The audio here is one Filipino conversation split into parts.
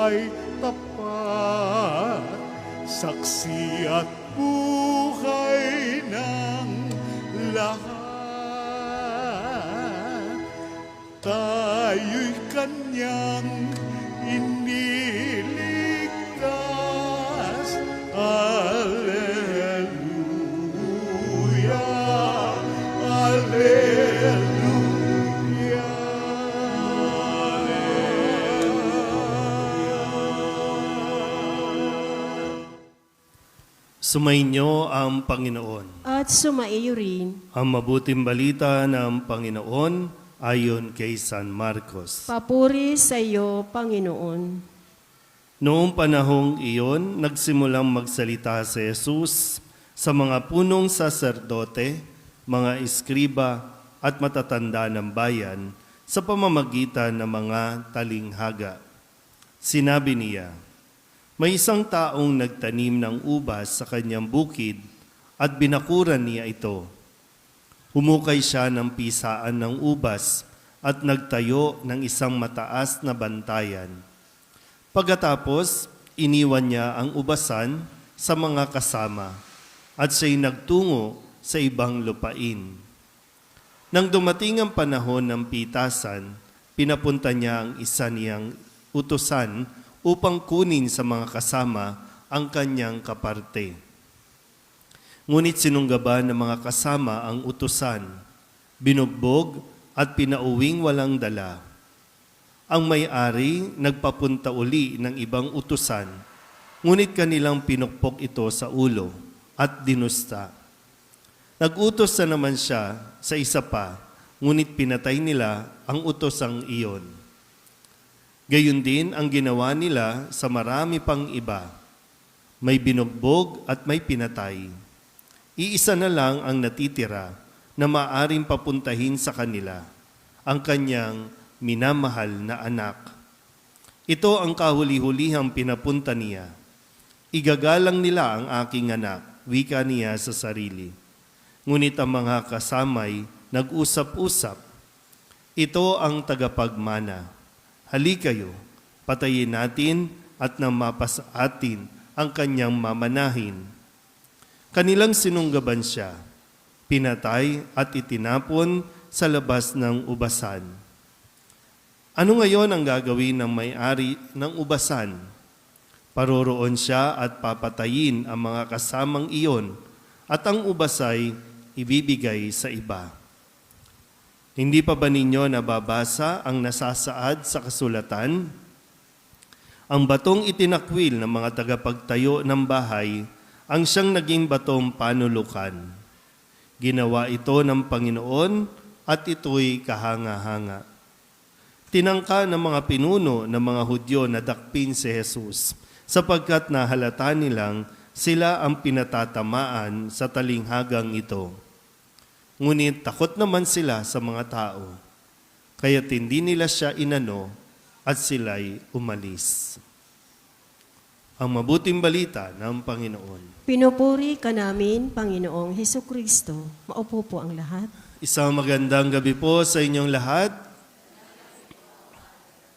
ay tapat, saksi at buhay ng lahat. Tayo'y kanyang iniligtas. Alleluia, Alleluia. Sumainyo ang Panginoon. At sumaiyo rin. Ang mabuting balita ng Panginoon ayon kay San Marcos. Papuri sa iyo, Panginoon. Noong panahong iyon, nagsimulang magsalita si Jesus sa mga punong saserdote, mga iskriba at matatanda ng bayan sa pamamagitan ng mga talinghaga. Sinabi niya, may isang taong nagtanim ng ubas sa kanyang bukid at binakuran niya ito. Humukay siya ng pisaan ng ubas at nagtayo ng isang mataas na bantayan. Pagkatapos, iniwan niya ang ubasan sa mga kasama at siya'y nagtungo sa ibang lupain. Nang dumating ang panahon ng pitasan, pinapunta niya ang isa niyang utusan upang kunin sa mga kasama ang kanyang kaparte. Ngunit sinunggaban ng mga kasama ang utusan, binugbog at pinauwing walang dala. Ang may-ari nagpapunta uli ng ibang utusan, ngunit kanilang pinukpok ito sa ulo at dinusta. Nag-utos na naman siya sa isa pa, ngunit pinatay nila ang utosang iyon. Gayon din ang ginawa nila sa marami pang iba. May binugbog at may pinatay. Iisa na lang ang natitira na maaring papuntahin sa kanila, ang kanyang minamahal na anak. Ito ang kahuli-hulihang pinapunta niya. Igagalang nila ang aking anak, wika niya sa sarili. Ngunit ang mga kasamay nag-usap-usap. Ito ang tagapagmana. Halikayo, patayin natin at nang mapasa atin ang kanyang mamanahin. Kanilang sinunggaban siya, pinatay at itinapon sa labas ng ubasan. Ano ngayon ang gagawin ng may-ari ng ubasan? Paroroon siya at papatayin ang mga kasamang iyon at ang ubasay ibibigay sa iba. Hindi pa ba ninyo nababasa ang nasasaad sa kasulatan? Ang batong itinakwil ng mga tagapagtayo ng bahay ang siyang naging batong panulukan. Ginawa ito ng Panginoon at ito'y kahanga-hanga. Tinangka ng mga pinuno ng mga Hudyo na dakpin si Jesus sapagkat nahalata nilang sila ang pinatatamaan sa talinghagang ito. Ngunit takot naman sila sa mga tao, kaya't hindi nila siya inano at sila'y umalis. Ang mabuting balita ng Panginoon. Pinupuri ka namin, Panginoong Hesukristo. Maupo po ang lahat. Isang magandang gabi po sa inyong lahat.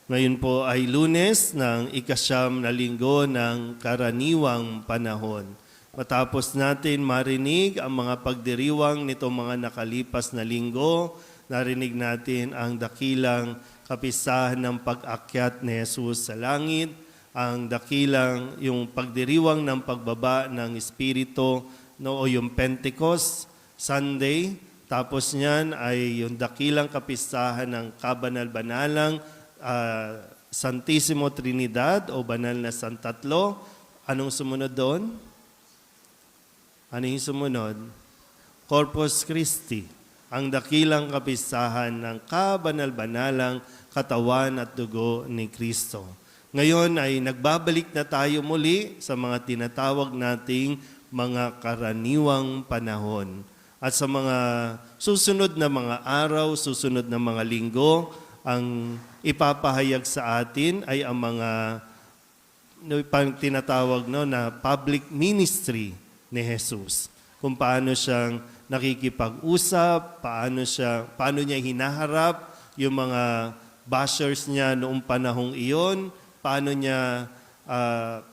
Ngayon po ay Lunes ng 9 na linggo ng karaniwang panahon. Matapos natin marinig ang mga pagdiriwang nitong mga nakalipas na linggo, narinig natin ang dakilang kapistahan ng pag-akyat ni Jesus sa langit, ang dakilang yung pagdiriwang ng pagbaba ng Espiritu o yung Pentecost Sunday. Tapos niyan ay yung dakilang kapistahan ng kabanal-banalang Santissimo Trinidad o Banal na Santatlo. Anong sumunod doon? Ano yung sumunod? Corpus Christi, ang dakilang kapistahan ng kabanal-banalang katawan at dugo ni Kristo. Ngayon ay nagbabalik na tayo muli sa mga tinatawag nating mga karaniwang panahon. At sa mga susunod na mga araw, susunod na mga linggo, ang ipapahayag sa atin ay ang mga tinatawag na public ministry ni Jesus. Kung paano siyang nakikipag-usap, paano niya hinaharap yung mga bashers niya noong panahong iyon, paano niya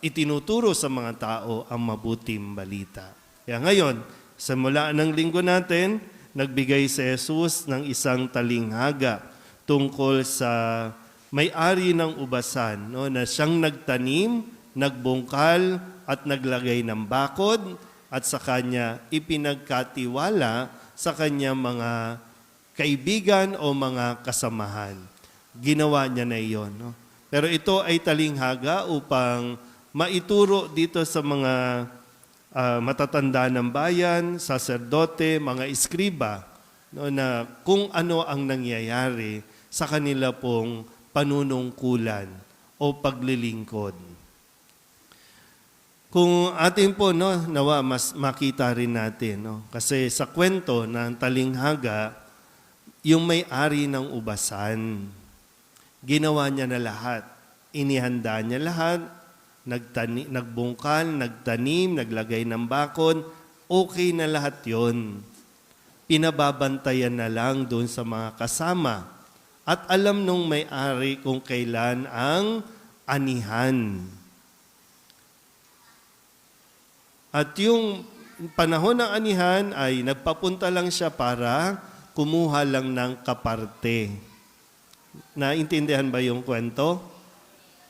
itinuturo sa mga tao ang mabuting balita. Kaya ngayon, sa mula ng linggo natin, nagbigay si Jesus ng isang talinghaga tungkol sa may-ari ng ubasan, no, na siyang nagtanim, nagbungkal at naglagay ng bakod at sa kanya ipinagkatiwala sa kanya mga kaibigan o mga kasamahan. Ginawa niya na iyon. No? Pero ito ay talinghaga upang maituro dito sa mga matatanda ng bayan, saserdote, mga iskriba, no, na kung ano ang nangyayari sa kanila pong panunungkulan o paglilingkod. Kung atin po, no, nawa mas makita rin natin, no, kasi sa kwento ng talinghaga, yung may-ari ng ubasan, ginawa niya na lahat. Inihanda niya lahat, nagbungkal, nagtanim, naglagay ng bakod, okay na lahat yon. Pinababantayan na lang doon sa mga kasama. At alam nung may-ari kung kailan ang anihan. At yung panahon ng anihan ay nagpapunta lang siya para kumuha lang ng kaparte. Naintindihan ba yung kwento?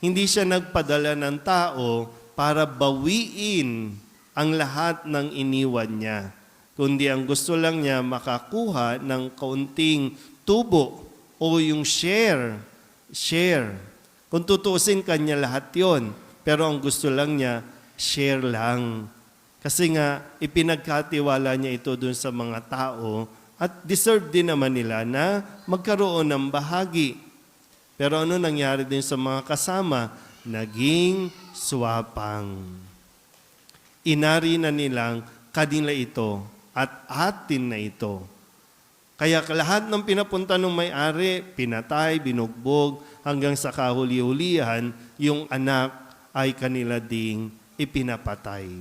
Hindi siya nagpadala ng tao para bawiin ang lahat ng iniwan niya. Kundi ang gusto lang niya makakuha ng kaunting tubo o yung share. Kung tutuusin kanya lahat yon, pero ang gusto lang niya, share lang. Kasi nga, ipinagkatiwala niya ito dun sa mga tao at deserve din naman nila na magkaroon ng bahagi. Pero ano nangyari din sa mga kasama? Naging swapang. Inari na nilang kanila ito at atin na ito. Kaya lahat ng pinapunta ng may-ari, pinatay, binugbog, hanggang sa kahuli-hulihan, yung anak ay kanila ding ipinapatay.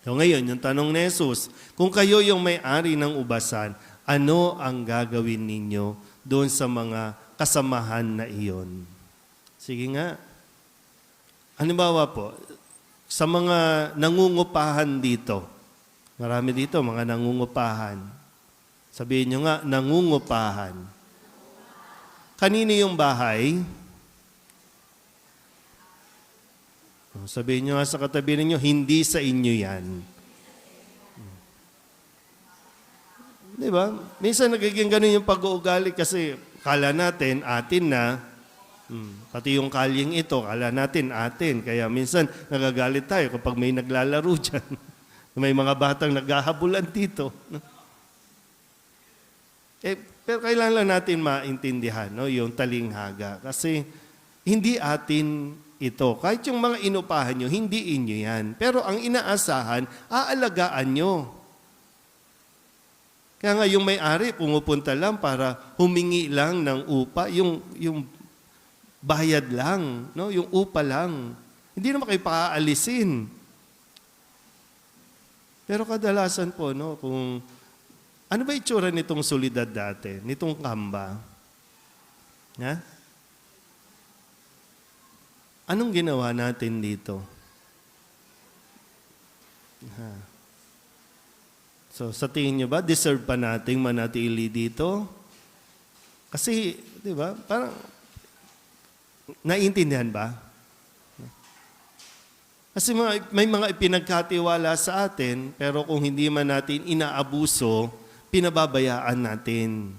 So ngayon, yung tanong ni Jesus, kung kayo yung may-ari ng ubasan, ano ang gagawin ninyo doon sa mga kasamahan na iyon? Sige nga. Halimbawa po, sa mga nangungupahan dito, marami dito, mga nangungupahan. Sabihin nyo nga, nangungupahan. Kanino yung bahay? Sabihin nyo nga sa katabi ninyo, hindi sa inyo yan. Di ba? Minsan nagiging ganun yung pag-uugali kasi kala natin, atin na. Pati yung kalyeng ito, kala natin, atin. Kaya minsan nagagalit tayo kapag may naglalaro dyan. May mga batang naghahabulan dito. Pero kailangan lang natin maintindihan, no, yung talinghaga. Kasi hindi atin ito. Kahit yung mga inupahan nyo, hindi inyo yan. Pero ang inaasahan, aalagaan nyo. Kaya nga yung may-ari, pumupunta lang para humingi lang ng upa, yung bayad lang, no, yung upa lang. Hindi naman kayo paaalisin. Pero kadalasan po, no, kung ano ba itsura nitong Solidad dati? Nitong Kamba? Ha? Anong ginawa natin dito? Ha. So, sa tingin nyo ba, deserve pa nating manatili dito? Kasi, di ba, parang, naiintindihan ba? Kasi may mga ipinagkatiwala sa atin, pero kung hindi man natin inaabuso, pinababayaan natin.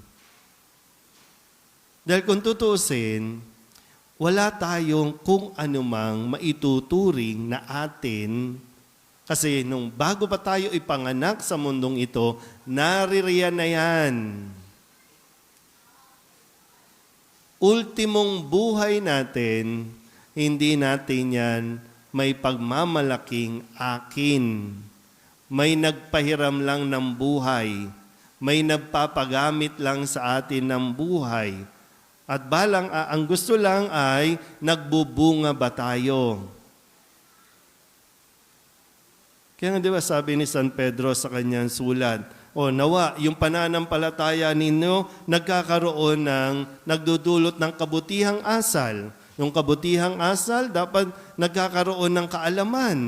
Dahil kung tutuusin, wala tayong kung anumang maituturing na atin kasi nung bago pa tayo ipanganak sa mundong ito, naririyan na yan. Ultimong buhay natin, hindi natin yan may pagmamalaking akin. May nagpahiram lang ng buhay. May nagpapagamit lang sa atin ng buhay. At ang gusto lang ay nagbubunga ba tayo? Kaya nga di ba sabi ni San Pedro sa kanyang sulat, nawa, yung pananampalataya ninyo nagdudulot ng kabutihang asal. Yung kabutihang asal, dapat nagkakaroon ng kaalaman.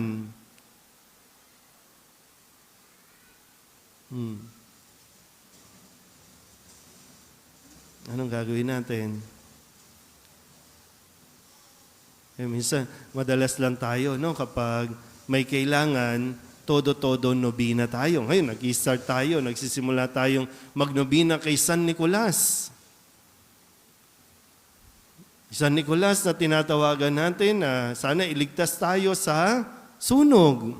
Anong gagawin natin? Minsan, madalas lang tayo, no? Kapag may kailangan, todo-todo nobina tayo. Ngayon, nag-start tayo, nagsisimula tayong magnobina kay San Nicolas. San Nicolas na tinatawagan natin na sana iligtas tayo sa sunog.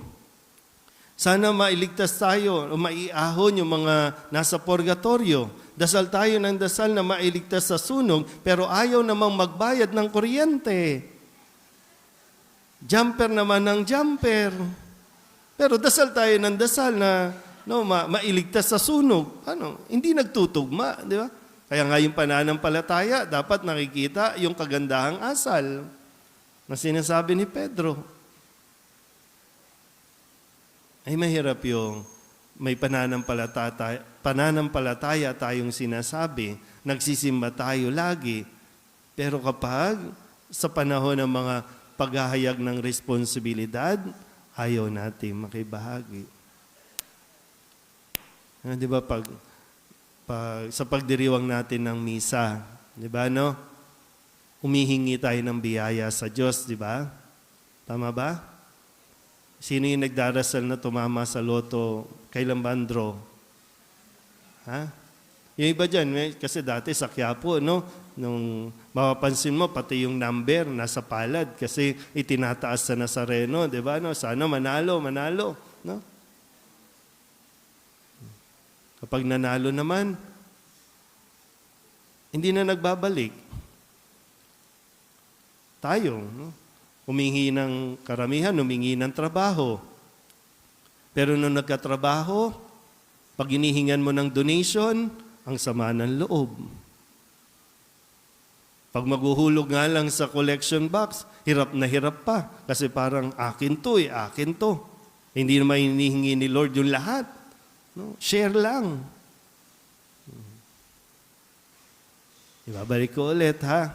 Sana mailigtas tayo o maiahon yung mga nasa purgatorio. Dasal tayo ng dasal na mailigtas sa sunog, pero ayaw namang magbayad ng kuryente. Jumper naman ng jumper. Pero dasal tayo ng dasal na mailigtas sa sunog. Hindi nagtutugma, di ba? Kaya nga yung pananampalataya, dapat nakikita yung kagandahang asal na sinasabi ni Pedro. Ay mahirap yung may pananampalataya tayong sinasabi, nagsisimba tayo lagi. Pero kapag sa panahon ng mga paghahayag ng responsibilidad, ayaw natin makibahagi. Di ba sa pagdiriwang natin ng misa, di ba humihingi tayo ng biyaya sa Diyos, di ba? Tama ba? Sino yung nagdarasal na tumama sa loto kay Lambandro? Ha? Yung iba dyan, kasi dati sa Quiapo, nung mapapansin mo, pati yung number nasa palad kasi itinataas sa Nazareno, di ba? Sana manalo, no? Kapag nanalo naman, hindi na nagbabalik. Tayo, humingi ng karamihan, humingi ng trabaho. Pero nung nagkatrabaho, pag inihingan mo ng donation, ang sama ng loob. Pag maghuhulog nga lang sa collection box, hirap na hirap pa. Kasi parang akin to. Hindi naman hinihingi ni Lord yung lahat. Share lang. Ibabalik ko ulit, ha?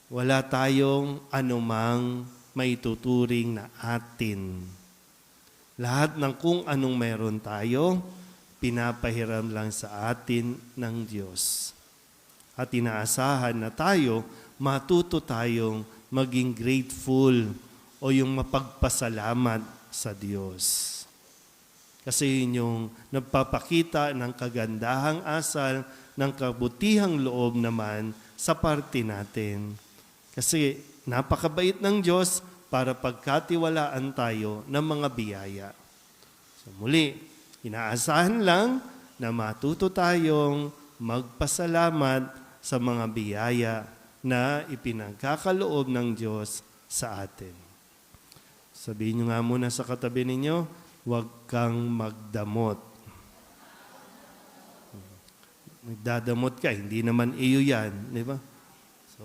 Wala tayong anumang maituturing na atin. Lahat ng kung anong meron tayo, pinapahiram lang sa atin ng Diyos. At inaasahan na tayo, matuto tayong maging grateful o yung mapagpasalamat sa Diyos. Kasi yun yung nagpapakita ng kagandahang asal, ng kabutihang loob naman sa parte natin. Kasi napakabait ng Diyos para pagkatiwalaan tayo ng mga biyaya. So muli, inaasahan lang na matuto tayong magpasalamat sa mga biyaya na ipinagkakaloob ng Diyos sa atin. Sabihin nyo nga muna sa katabi ninyo, huwag kang magdamot. Magdadamot ka, hindi naman iyo yan. Di ba? So,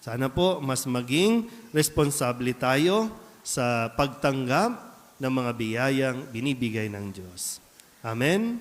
sana po mas maging responsable tayo sa pagtanggap ng mga biyayang binibigay ng Diyos. Amen?